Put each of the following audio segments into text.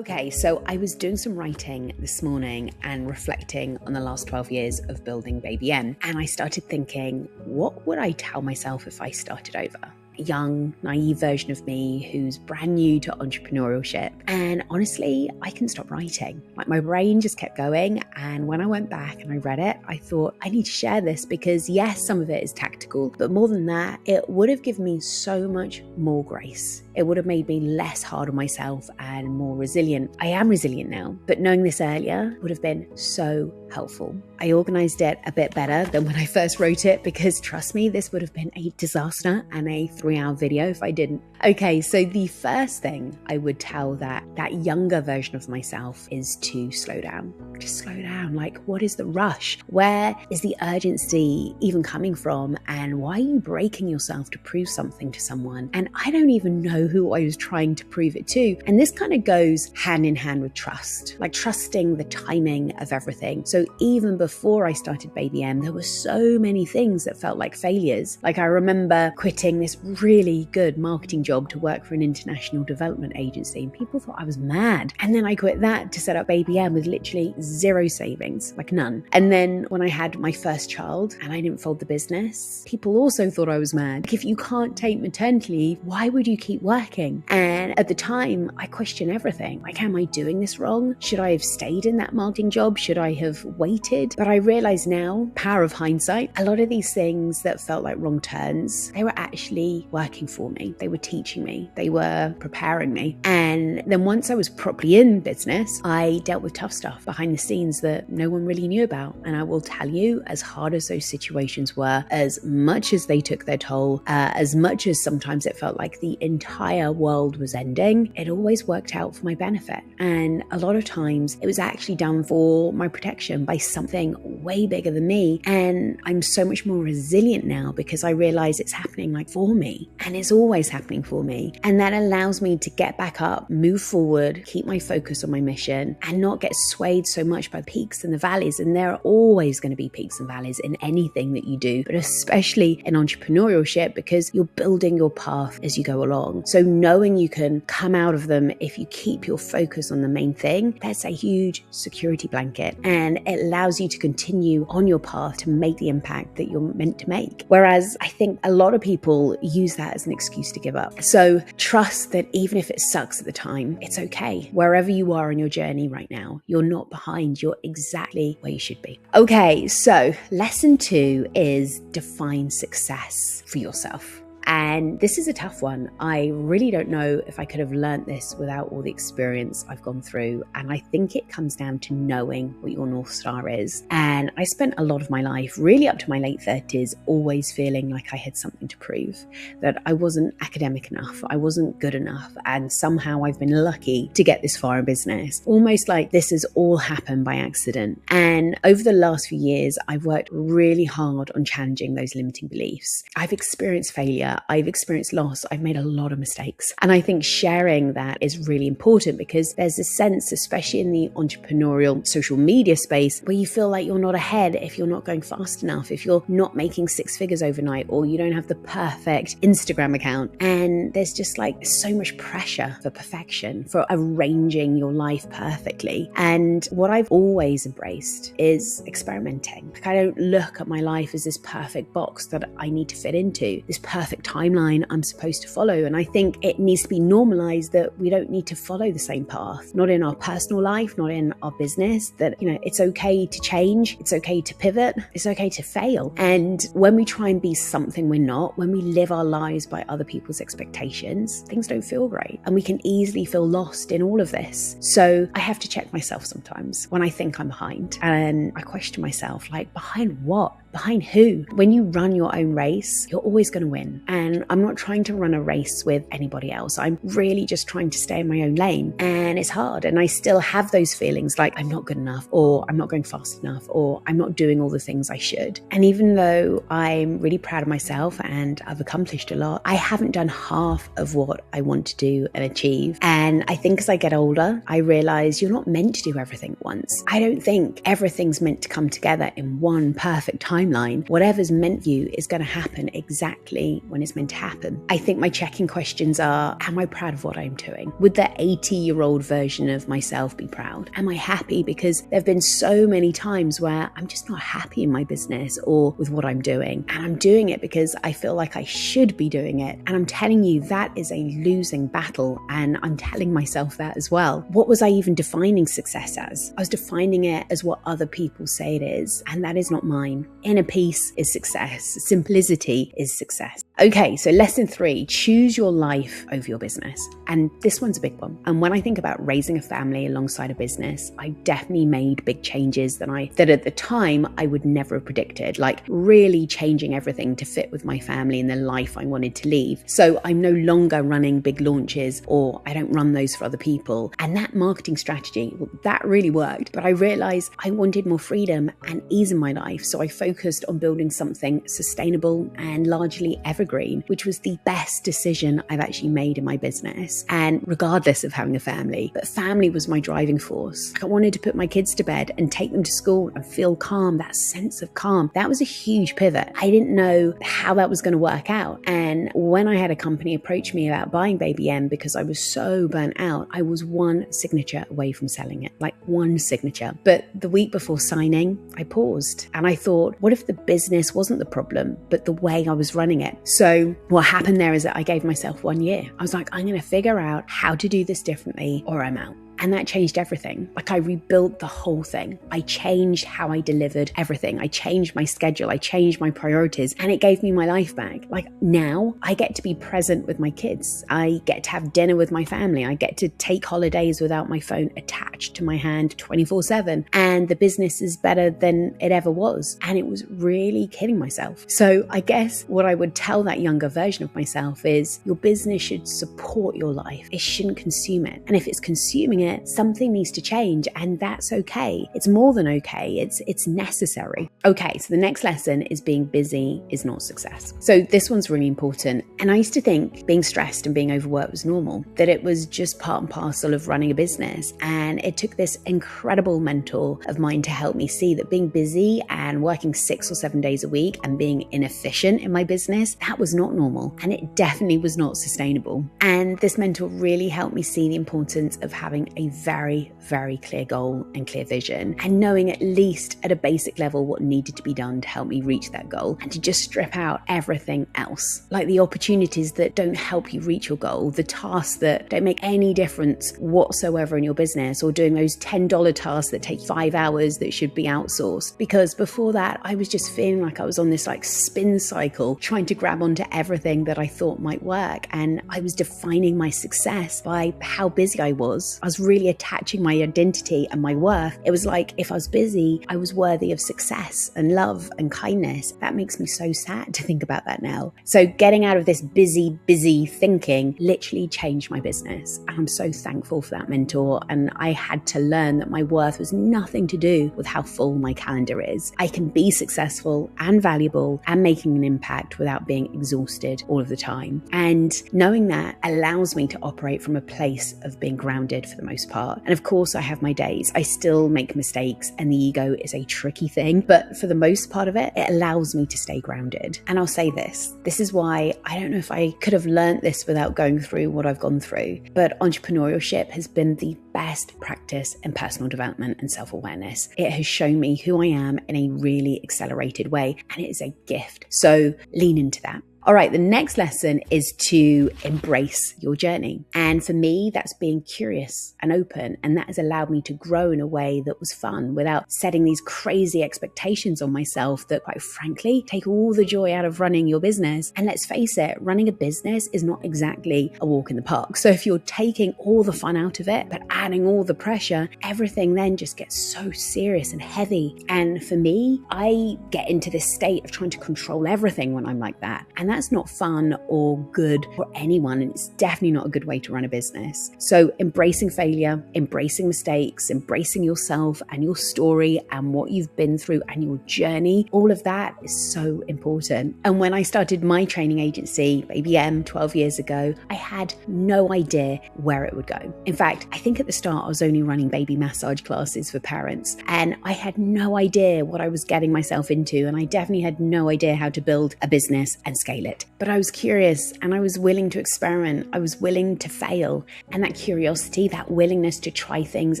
Okay, so I was doing some writing this morning and reflecting on the last 12 years of building Babyem. And I started thinking, what would I tell myself if I started over? A young, naive version of me who's brand new to entrepreneurship. And honestly, I couldn't stop writing. Like my brain just kept going. And when I went back and I read it, I thought I need to share this because yes, some of it is tactical, but more than that, it would have given me so much more grace. It would have made me less hard on myself and more resilient. I am resilient now, but knowing this earlier would have been so helpful. I organized it a bit better than when I first wrote it because trust me, this would have been a disaster and a 3-hour video if I didn't. Okay, so the first thing I would tell that younger version of myself is to slow down. Just slow down. Like, what is the rush? Where is the urgency even coming from? And why are you breaking yourself to prove something to someone? And I don't even know who I was trying to prove it to. And this kind of goes hand in hand with trust, like trusting the timing of everything. So even before I started Babyem, there were so many things that felt like failures. Like I remember quitting this really good marketing job to work for an international development agency, and people thought I was mad. And then I quit that to set up Babyem with literally zero savings, like none. And then when I had my first child and I didn't fold the business, people also thought I was mad. Like, if you can't take maternity leave, why would you keep working? And at the time, I questioned everything. Like, am I doing this wrong? Should I have stayed in that marketing job? Should I have waited? But I realize now, power of hindsight, a lot of these things that felt like wrong turns, they were actually working for me. They were teaching me. They were preparing me. And then once I was properly in business, I dealt with tough stuff behind the scenes that no one really knew about. And I will tell you, as hard as those situations were, as much as they took their toll, as much as sometimes it felt like the entire world was ending, it always worked out for my benefit. And a lot of times it was actually done for my protection by something way bigger than me. And I'm so much more resilient now because I realize it's happening like for me, and it's always happening for me. And that allows me to get back up, move forward, keep my focus on my mission, and not get swayed so much by peaks and the valleys. And there are always going to be peaks and valleys in anything that you do, but especially in entrepreneurship, because you're building your path as you go along. So knowing you can come out of them if you keep your focus on the main thing, that's a huge security blanket, and it allows you to continue on your path to make the impact that you're meant to make. Whereas I think a lot of people use that as an excuse to give up. So trust that even if it sucks at the time, it's okay. Wherever you are in your journey right now, you're not behind. You're exactly where you should be. Okay, so lesson 2 is define success for yourself. And this is a tough one. I really don't know if I could have learned this without all the experience I've gone through. And I think it comes down to knowing what your North Star is. And I spent a lot of my life, really up to my late 30s, always feeling like I had something to prove, that I wasn't academic enough, I wasn't good enough. And somehow I've been lucky to get this far in business, almost like this has all happened by accident. And over the last few years, I've worked really hard on challenging those limiting beliefs. I've experienced failure. I've experienced loss. I've made a lot of mistakes. And I think sharing that is really important because there's a sense, especially in the entrepreneurial social media space, where you feel like you're not ahead if you're not going fast enough, if you're not making 6 figures overnight, or you don't have the perfect Instagram account. And there's just like so much pressure for perfection, for arranging your life perfectly. And what I've always embraced is experimenting. Like, I don't look at my life as this perfect box that I need to fit into, this perfect timeline I'm supposed to follow. And I think it needs to be normalized that we don't need to follow the same path, not in our personal life, not in our business, that, it's okay to change. It's okay to pivot. It's okay to fail. And when we try and be something we're not, when we live our lives by other people's expectations, things don't feel great. And we can easily feel lost in all of this. So I have to check myself sometimes when I think I'm behind. And I question myself, like, behind what? Behind who? When you run your own race, you're always going to win. And I'm not trying to run a race with anybody else. I'm really just trying to stay in my own lane. And it's hard. And I still have those feelings like I'm not good enough, or I'm not going fast enough, or I'm not doing all the things I should. And even though I'm really proud of myself and I've accomplished a lot, I haven't done half of what I want to do and achieve. And I think as I get older, I realize you're not meant to do everything at once. I don't think everything's meant to come together in one perfect time timeline. Whatever's meant for you is going to happen exactly when it's meant to happen. I think my check-in questions are, am I proud of what I'm doing? Would the 80-year-old version of myself be proud? Am I happy? Because there have been so many times where I'm just not happy in my business or with what I'm doing. And I'm doing it because I feel like I should be doing it. And I'm telling you, that is a losing battle. And I'm telling myself that as well. What was I even defining success as? I was defining it as what other people say it is. And that is not mine. Inner peace is success. Simplicity is success. Okay, so lesson 3, choose your life over your business. And this one's a big one. And when I think about raising a family alongside a business, I definitely made big changes that at the time I would never have predicted, like really changing everything to fit with my family and the life I wanted to leave. So I'm no longer running big launches, or I don't run those for other people. And that marketing strategy, well, that really worked. But I realized I wanted more freedom and ease in my life. So I focused on building something sustainable and largely evergreen, which was the best decision I've actually made in my business. And regardless of having a family, but family was my driving force. I wanted to put my kids to bed and take them to school and feel calm, that sense of calm. That was a huge pivot. I didn't know how that was going to work out. And when I had a company approach me about buying Babyem because I was so burnt out, I was one signature away from selling it, like one signature. But the week before signing, I paused and I thought, what if the business wasn't the problem, but the way I was running it? So what happened there is that I gave myself 1 year. I was like, I'm going to figure out how to do this differently or I'm out. And that changed everything. Like I rebuilt the whole thing. I changed how I delivered everything. I changed my schedule. I changed my priorities and it gave me my life back. Like now I get to be present with my kids. I get to have dinner with my family. I get to take holidays without my phone attached to my hand 24/7. And the business is better than it ever was. And it was really kidding myself. So I guess what I would tell that younger version of myself is your business should support your life. It shouldn't consume it. And if it's consuming it, something needs to change, and that's okay. It's more than okay. It's necessary. Okay, so the next lesson is being busy is not success. So this one's really important. And I used to think being stressed and being overworked was normal, that it was just part and parcel of running a business. And it took this incredible mentor of mine to help me see that being busy and working 6 or 7 days a week and being inefficient in my business, that was not normal. And it definitely was not sustainable. And this mentor really helped me see the importance of having a very, very clear goal and clear vision, and knowing at least at a basic level what needed to be done to help me reach that goal, and to just strip out everything else, like the opportunities that don't help you reach your goal, the tasks that don't make any difference whatsoever in your business, or doing those $10 tasks that take 5 hours that should be outsourced. Because before that, I was just feeling like I was on this like spin cycle, trying to grab onto everything that I thought might work. And I was defining my success by how busy I was. I was really attaching my identity and my worth. It was like if I was busy, I was worthy of success and love and kindness. That makes me so sad to think about that now. So getting out of this busy thinking literally changed my business. And I'm so thankful for that mentor. And I had to learn that my worth was nothing to do with how full my calendar is. I can be successful and valuable and making an impact without being exhausted all of the time. And knowing that allows me to operate from a place of being grounded for the most part. And of course, I have my days. I still make mistakes and the ego is a tricky thing, but for the most part of it, it allows me to stay grounded. And I'll say this is why I don't know if I could have learned this without going through what I've gone through, but entrepreneurship has been the best practice in personal development and self-awareness. It has shown me who I am in a really accelerated way, and it is a gift. So lean into that. All right, the next lesson is to embrace your journey. And for me, that's being curious and open. And that has allowed me to grow in a way that was fun without setting these crazy expectations on myself that, quite frankly, take all the joy out of running your business. And let's face it, running a business is not exactly a walk in the park. So if you're taking all the fun out of it, but adding all the pressure, everything then just gets so serious and heavy. And for me, I get into this state of trying to control everything when I'm like that. And And that's not fun or good for anyone. And it's definitely not a good way to run a business. So embracing failure, embracing mistakes, embracing yourself and your story and what you've been through and your journey, all of that is so important. And when I started my training agency, Babyem, 12 years ago, I had no idea where it would go. In fact, I think at the start I was only running baby massage classes for parents, and I had no idea what I was getting myself into, and I definitely had no idea how to build a business and scale it. But I was curious and I was willing to experiment. I was willing to fail, and that curiosity, that willingness to try things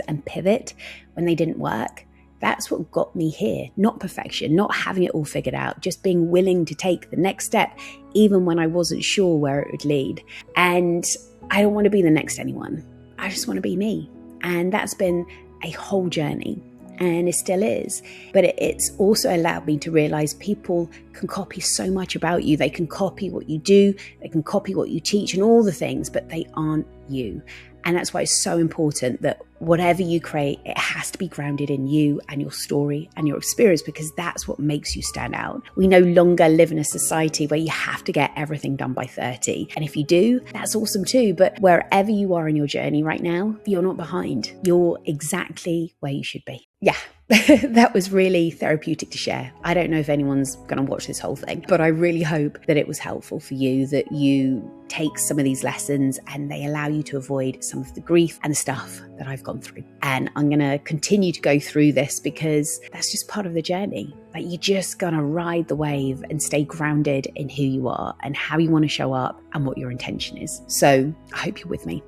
and pivot when they didn't work, that's what got me here. Not perfection, not having it all figured out, just being willing to take the next step, even when I wasn't sure where it would lead. And I don't want to be the next anyone. I just want to be me. And that's been a whole journey. And it still is. But it's also allowed me to realize people can copy so much about you. They can copy what you do, they can copy what you teach and all the things, but they aren't you. And that's why it's so important that whatever you create, it has to be grounded in you and your story and your experience, because that's what makes you stand out. We no longer live in a society where you have to get everything done by 30. And if you do, that's awesome too. But wherever you are in your journey right now, you're not behind. You're exactly where you should be. Yeah, that was really therapeutic to share. I don't know if anyone's going to watch this whole thing, but I really hope that it was helpful for you, that you take some of these lessons and they allow you to avoid some of the grief and the stuff that I've gone through. And I'm going to continue to go through this because that's just part of the journey. Like, you're just going to ride the wave and stay grounded in who you are and how you want to show up and what your intention is. So I hope you're with me.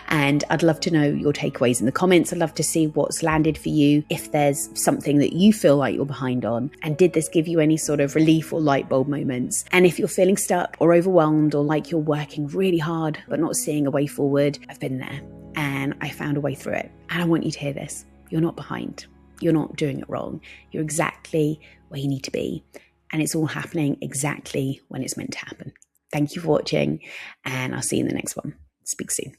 And I'd love to know your takeaways in the comments. I'd love to see what's landed for you, if there's something that you feel like you're behind on. And did this give you any sort of relief or light bulb moments? And if you're feeling stuck or overwhelmed or like you're working really hard but not seeing a way forward, I've been there and I found a way through it. And I want you to hear this. You're not behind. You're not doing it wrong. You're exactly where you need to be. And it's all happening exactly when it's meant to happen. Thank you for watching, and I'll see you in the next one. Speak soon.